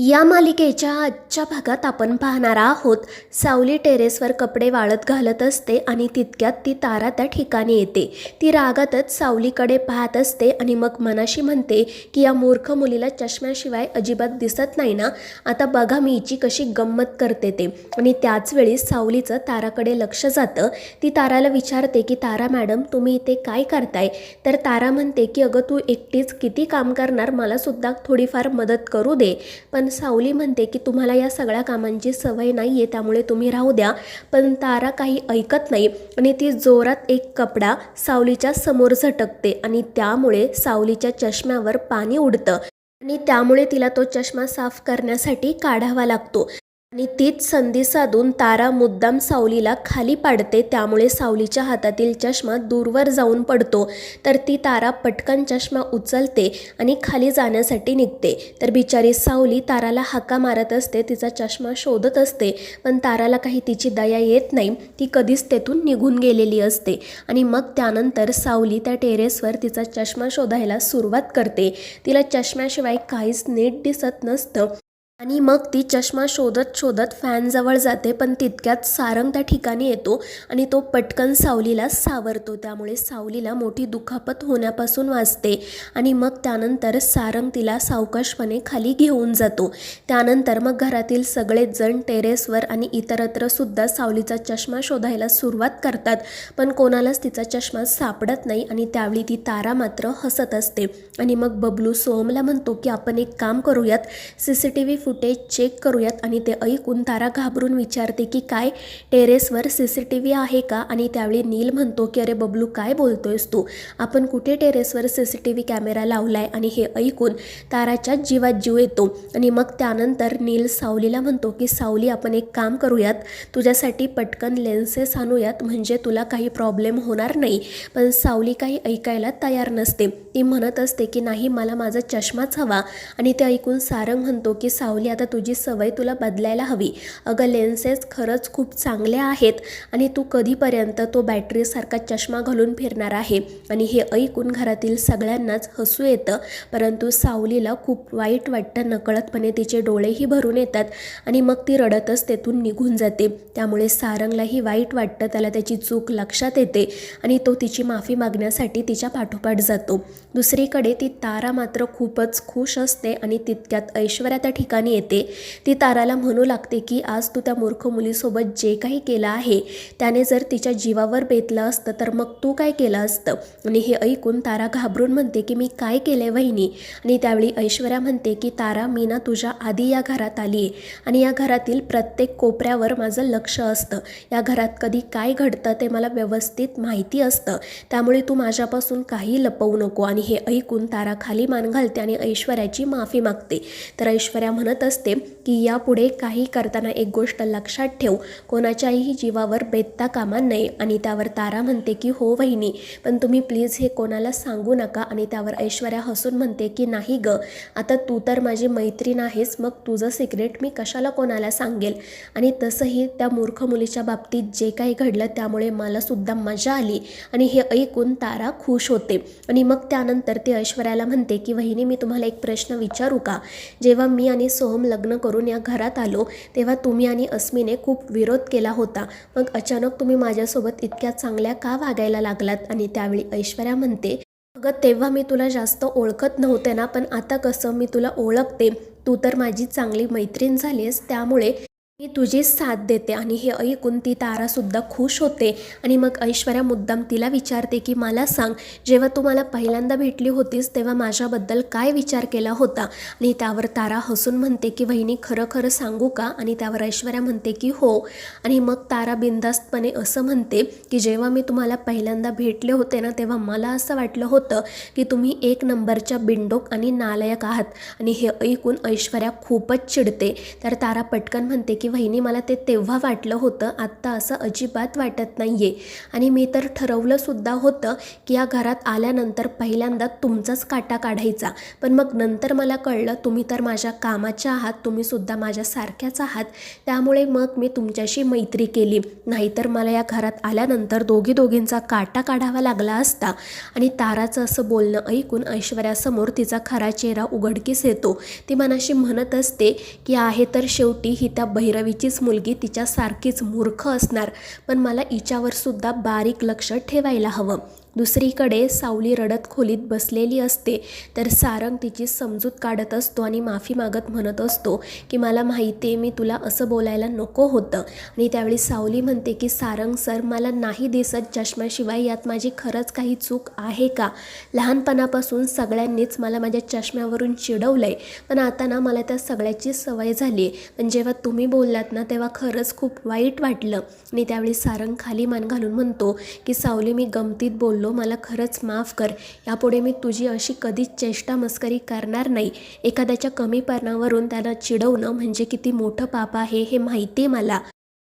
या मालिकेच्या आजच्या भागात आपण पाहणार आहोत. सावली टेरेसवर कपडे वाळत घालत असते आणि तितक्यात ती तारा त्या ठिकाणी येते. ती रागातच सावलीकडे पाहत असते आणि मग मनाशी म्हणते की या मूर्ख मुलीला चष्म्याशिवाय अजिबात दिसत नाही ना, आता बघा मी हिची कशी गंमत करते ते. आणि त्याच वेळी सावलीचं ताराकडे लक्ष जातं. ती ताराला विचारते की तारा मॅडम तुम्ही इथे काय करताय. तर तारा म्हणते की अगं तू एकटीच किती काम करणार, मला सुद्धा थोडीफार मदत करू दे. पण सावली म्हणते की तुम्हाला या सगळ्या कामांची सवय नाही आहे, त्यामुळे तुम्ही राहू द्या. पण तारा काही ऐकत नाही आणि ती जोरात एक कपडा सावलीच्या समोर झटकते आणि त्यामुळे सावलीच्या चष्म्यावर पाणी उडतं आणि त्यामुळे तिला तो चष्मा साफ करण्यासाठी काढावा लागतो. आणि तीच संधी साधून तारा मुद्दाम सावलीला खाली पाडते, त्यामुळे सावलीच्या हातातील चष्मा दूरवर जाऊन पडतो. तर ती तारा पटकन चष्मा उचलते आणि खाली जाण्यासाठी निघते. तर बिचारी सावली ताराला हाका मारत असते, तिचा चष्मा शोधत असते, पण ताराला काही तिची दया येत नाही. ती कधीच तेथून निघून गेलेली असते. आणि मग त्यानंतर सावली त्या टेरेसवर तिचा चष्मा शोधायला सुरुवात करते. तिला चष्म्याशिवाय काहीच नीट दिसत नसतं आणि मग ती चष्मा शोधत शोधत फॅनजवळ जाते. पण तितक्यात सारंग त्या ठिकाणी येतो आणि तो पटकन सावलीला सावरतो, त्यामुळे सावलीला मोठी दुखापत होण्यापासून वाचते. आणि मग त्यानंतर सारंग तिला सावकाशपणे खाली घेऊन जातो. त्यानंतर मग घरातील सगळेच जण टेरेसवर आणि इतरत्र सुद्धा सावलीचा चष्मा शोधायला सुरुवात करतात, पण कोणालाच तिचा चष्मा सापडत नाही. आणि त्यावेळी ती तारा मात्र हसत असते. आणि मग बबलू सोहमला म्हणतो की आपण एक काम करूयात, CCTV फुटेज चेक करूयात. आणि ते ऐकून तारा घाबरून विचारते की काय, टेरेसवर CCTV आहे का. आणि त्यावेळी नील म्हणतो की अरे बबलू काय बोलतोयस तू, आपण कुठे टेरेसवर CCTV कॅमेरा लावलाय. आणि हे ऐकून ताराच्या जीवात जीव येतो. आणि मग त्यानंतर नील सावलीला म्हणतो की सावली आपण एक काम करूयात, तुझ्यासाठी पटकन लेन्सेस आणूयात, म्हणजे तुला काही प्रॉब्लेम होणार नाही. पण सावली काही ऐकायला तयार नसते. ती म्हणत असते की नाही मला माझा चष्माच हवा. आणि ते ऐकून सारंग म्हणतो की सावली आता तुझी सवय तुला बदलायला हवी. अगं लेन्सेस खरंच खूप चांगले आहेत आणि तू कधीपर्यंत तो बॅटरीसारखा चष्मा घालून फिरणार आहे. आणि हे ऐकून घरातील सगळ्यांनाच हसू येतं, परंतु सावलीला खूप वाईट वाटतं. नकळतपणे तिचे डोळेही भरून येतात आणि मग ती रडतच तेथून निघून जाते. त्यामुळे सारंगलाही वाईट वाटतं, त्याला त्याची चूक लक्षात येते आणि तो तिची माफी मागण्यासाठी तिच्या पाठोपाठ जातो. दुसरीकडे ती तारा मात्र खूपच खुश असते आणि तितक्यात ऐश्वर्या त्या ठिकाणी येते. ती ताराला म्हणू लागते की आज तू त्या मूर्ख मुलीसोबत जे काही केलं आहे त्याने जर तिच्या जीवावर बेतलं असतं तर मग तू काय केलं असतं. आणि हे ऐकून तारा घाबरून म्हणते की मी काय केले वहिनी. आणि त्यावेळी ऐश्वर्या म्हणते की तारा मी ना तुझ्या आधी या घरात आली आहे आणि या घरातील प्रत्येक कोपऱ्यावर माझं लक्ष असतं. या घरात कधी काय घडतं ते मला व्यवस्थित माहिती असतं, त्यामुळे तू माझ्यापासून काही लपवू नको. आणि हे ऐकून तारा खाली मान घालते आणि ऐश्वर्याची माफी मागते. तर ऐश्वर्या म्हणत असते की यापुढे काही करताना एक गोष्ट लक्षात ठेव, कोणाच्याही जीवावर बेतता कामा नये. आणि त्यावर तारा म्हणते की हो वहिनी, पण तुम्ही प्लीज हे कोणाला सांगू नका. आणि त्यावर ऐश्वर्या हसून म्हणते की नाही ग, आता तू तर माझी मैत्रीण आहेस, मग तुझं सिक्रेट मी कशाला कोणाला सांगेल. आणि तसंही त्या मूर्ख मुलीच्या बाबतीत जे काही घडलं त्यामुळे मला सुद्धा मजा आली. आणि हे ऐकून तारा खुश होते. आणि मग त्यानंतर ती ऐश्वर्याला म्हणते की वहिनी मी तुम्हाला एक प्रश्न विचारू का. जेव्हा मी आणि सोहम लग्न करून या घरात आलो तेव्हा तुम्ही आणि अस्मीने खूप विरोध केला होता, मग अचानक तुम्ही माझ्यासोबत इतक्या चांगल्या का वागायला लागलात. आणि त्यावेळी ऐश्वर्या म्हणते अगं तेव्हा मी तुला जास्त ओळखत नव्हते ना, पण आता कसं मी तुला ओळखते, तू तर माझी चांगली मैत्रीण झालीस, त्यामुळे मी तुझी साथ देते. आणि हे ऐकून ती तारासुद्धा खुश होते. आणि मग ऐश्वर्या मुद्दाम तिला विचारते की मला सांग, जेव्हा तू मला पहिल्यांदा भेटली होतीस तेव्हा माझ्याबद्दल काय विचार केला होता. आणि त्यावर तारा हसून म्हणते की वहिनी खरं खरं सांगू का. आणि त्यावर ऐश्वर्या म्हणते की हो. आणि मग तारा बिनधास्तपणे असं म्हणते की जेव्हा मी तुम्हाला पहिल्यांदा भेटले होते ना तेव्हा मला असं वाटलं होतं की तुम्ही एक नंबरच्या बिंडोक आणि नालायक आहात. आणि हे ऐकून ऐश्वर्या खूपच चिडते. तर तारा पटकन म्हणते की वहिनी मला ते तेव्हा वाटलं होतं, आत्ता असं अजिबात वाटत नाही आहे. आणि मी तर ठरवलंसुद्धा होतं की या घरात आल्यानंतर पहिल्यांदा तुमचाच काटा काढायचा. पण मग नंतर मला कळलं तुम्ही तर माझ्या कामाच्या आहात, तुम्हीसुद्धा माझ्यासारख्याच आहात. त्यामुळे मग मी तुमच्याशी मैत्री केली. नाहीतर मला या घरात आल्यानंतर दोघींचा काटा काढावा लागला असता. आणि ताराचं असं बोलणं ऐकून ऐश्वर्यासमोर तिचा खरा चेहरा उघडकीस येतो. ती मनाशी म्हणत असते की आहे तर शेवटी ही त्या भैरवीचीच मुलगी, तिच्यासारखीच मूर्ख असणार, पण मला हिच्यावर सुद्धा बारीक लक्ष ठेवायला हवं. दुसरीकडे सावली रडत खोलीत बसलेली असते, तर सारंग तिची समजूत काढत असतो आणि माफी मागत म्हणत असतो की मला माहिती आहे मी तुला असं बोलायला नको होतं. आणि त्यावेळी सावली म्हणते की सारंग सर, मला नाही दिसत चष्म्याशिवाय यात माझी खरंच काही चूक आहे का? लहानपणापासून सगळ्यांनीच मला माझ्या चष्म्यावरून चिडवलं आहे, पण आता ना मला त्या सगळ्याची सवय झाली आहे. पण जेव्हा तुम्ही बोललात ना तेव्हा खरंच खूप वाईट वाटलं. आणि त्यावेळी सारंग खाली मान घालून म्हणतो की सावली, मी गमतीत बोललो, मला खरंच माफ कर. यापुढे मी तुझी अशी कधीच चेष्टा मस्करी करणार नाही. एखाद्याच्या कमीपणावरून त्याला चिडवणं म्हणजे किती मोठं पाप आहे हे माहिती आहे मला.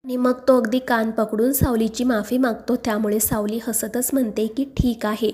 आणि मग तो अगदी कान पकडून सावलीची माफी मागतो. त्यामुळे सावली हसतच म्हणते की ठीक आहे.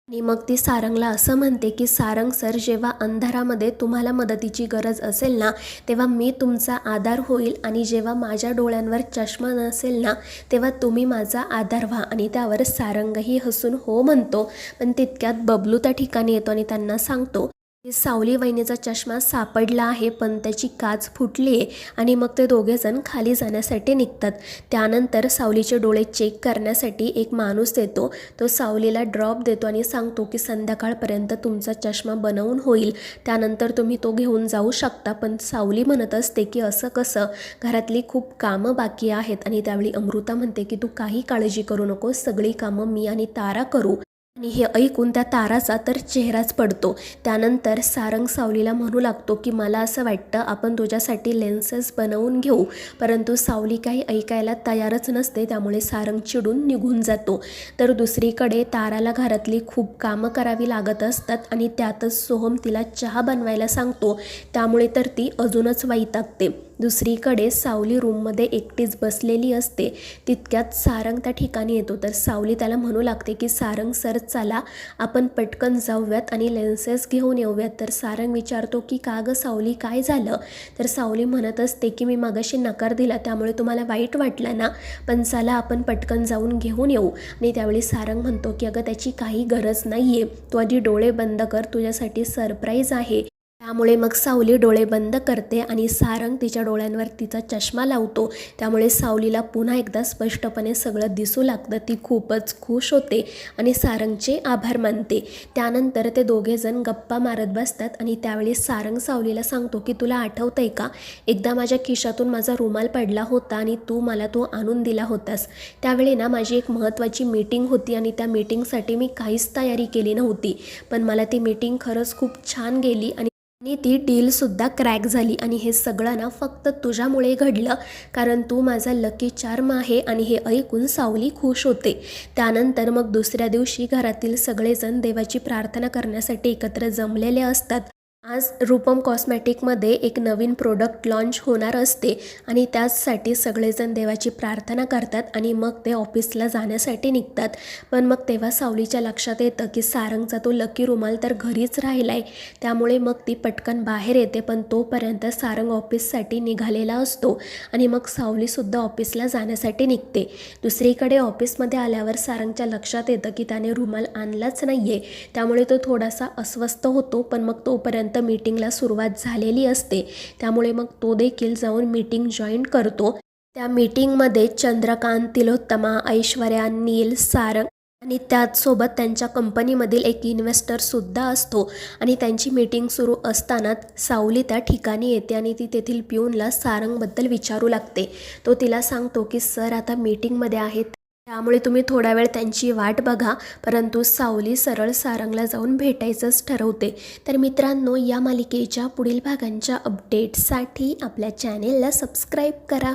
आणि मग ती सारंगला असं म्हणते की सारंग सर, जेव्हा अंधारामध्ये तुम्हाला मदतीची गरज असेल ना तेव्हा मी तुमचा आधार होईल, आणि जेव्हा माझ्या डोळ्यांवर चष्मा नसेल ना तेव्हा तुम्ही माझा आधार व्हा. आणि त्यावर सारंगही हसून हो म्हणतो. पण तितक्यात बबलू त्या ठिकाणी येतो आणि त्यांना सांगतो की सावली वहिनीचा चष्मा सापडला आहे, पण त्याची काच फुटली आहे. आणि मग ते दोघेजण खाली जाण्यासाठी निघतात. त्यानंतर सावलीचे डोळे चेक करण्यासाठी एक माणूस येतो. तो सावलीला ड्रॉप देतो आणि सांगतो की संध्याकाळपर्यंत तुमचा चष्मा बनवून होईल, त्यानंतर तुम्ही तो घेऊन जाऊ शकता. पण सावली म्हणत असते की असं कसं, घरातली खूप कामं बाकी आहेत. आणि त्यावेळी अमृता म्हणते की तू काही काळजी करू नको, सगळी कामं मी आणि तारा करू. आणि हे ऐकून त्या ताराचा तर चेहराच पडतो. त्यानंतर सारंग सावलीला म्हणू लागतो की मला असं वाटतं आपण तुझ्यासाठी लेन्सेस बनवून घेऊ. परंतु सावली काही ऐकायला तयारच नसते. त्यामुळे सारंग चिडून निघून जातो. तर दुसरीकडे ताराला घरातली खूप कामं करावी लागत असतात आणि त्यातच सोहम तिला चहा बनवायला सांगतो. त्यामुळे तर ती अजूनच वैतागते. दुसरीकडे सावली रूममध्ये एकटीच बसलेली असते. तितक्यात सारंग त्या ठिकाणी येतो. तर सावली त्याला म्हणू लागते की सारंग सर, चला आपण पटकन जाऊयात आणि लेन्सेस घेऊन येऊयात. तर सारंग विचारतो की का गं सावली, काय झालं? तर सावली म्हणत असते की मी मगाशी नकार दिला त्यामुळे तुम्हाला वाईट वाटलं ना, पण चला आपण पटकन जाऊन घेऊन येऊ. आणि त्यावेळी सारंग म्हणतो की अगं त्याची काही गरज नाही आहे, तू आधी डोळे बंद कर, तुझ्यासाठी सरप्राईज आहे. त्यामुळे मग सावली डोळे बंद करते आणि सारंग तिच्या डोळ्यांवर तिचा चष्मा लावतो. त्यामुळे सावलीला पुन्हा एकदा स्पष्टपणे सगळं दिसू लागतं. ती खूपच खुश होते आणि सारंगचे आभार मानते. त्यानंतर ते दोघेजण गप्पा मारत बसतात आणि त्यावेळी सारंग सावलीला सांगतो की तुला आठवतंय का, एकदा माझ्या खिशातून माझा रुमाल पडला होता आणि तू मला तो आणून दिला होतास. त्यावेळी ना माझी एक महत्त्वाची मीटिंग होती आणि त्या मीटिंगसाठी मी काहीच तयारी केली नव्हती, पण मला ती मीटिंग खरंच खूप छान गेली आणि ती डीलसुद्धा क्रॅक झाली. आणि हे सगळं ना फक्त तुझ्यामुळे घडलं, कारण तू माझा लकी चार्म आहे. आणि हे ऐकून सावली खुश होते. त्यानंतर मग दुसऱ्या दिवशी घरातील सगळेजण देवाची प्रार्थना करण्यासाठी एकत्र जमलेले असतात. आज रूपम कॉस्मॅटिकमध्ये एक नवीन प्रोडक्ट लॉन्च होणार असते आणि त्याचसाठी सगळेजण देवाची प्रार्थना करतात आणि मग ते ऑफिसला जाण्यासाठी निघतात. पण मग तेव्हा सावलीच्या लक्षात येतं की सारंगचा तो लकी रुमाल तर घरीच राहिला आहे. त्यामुळे मग ती पटकन बाहेर येते. पण तोपर्यंत सारंग ऑफिससाठी निघालेला असतो आणि मग सावलीसुद्धा ऑफिसला जाण्यासाठी निघते. दुसरीकडे ऑफिसमध्ये आल्यावर सारंगच्या लक्षात येतं की त्याने रुमाल आणलाच नाही आहे. त्यामुळे तो थोडासा अस्वस्थ होतो. पण मग तोपर्यंत मीटिंगला सुरुवात झालेली असते. त्यामुळे मग तो देखील जाऊन मीटिंग जॉईन करतो. त्या मीटिंगमध्ये चंद्रकांत, तिलोत्तमा, ऐश्वर्या, नील, सारंग आणि त्याचसोबत त्यांच्या कंपनीमधील एक इन्व्हेस्टरसुद्धा असतो. आणि त्यांची मीटिंग सुरू असतानाच सावली त्या ठिकाणी येते आणि ती तेथील पिऊनला सारंगबद्दल विचारू लागते. तो तिला सांगतो की सर आता मीटिंगमध्ये आहेत, त्यामुळे तुम्ही थोडा वेळ त्यांची वाट बघा. परंतु सावली सरळ सारंगला जाऊन भेटायचंच ठरवते. तर मित्रांनो, या मालिकेच्या पुढील भागांच्या अपडेट्ससाठी आपल्या चॅनेलला सबस्क्राईब करा.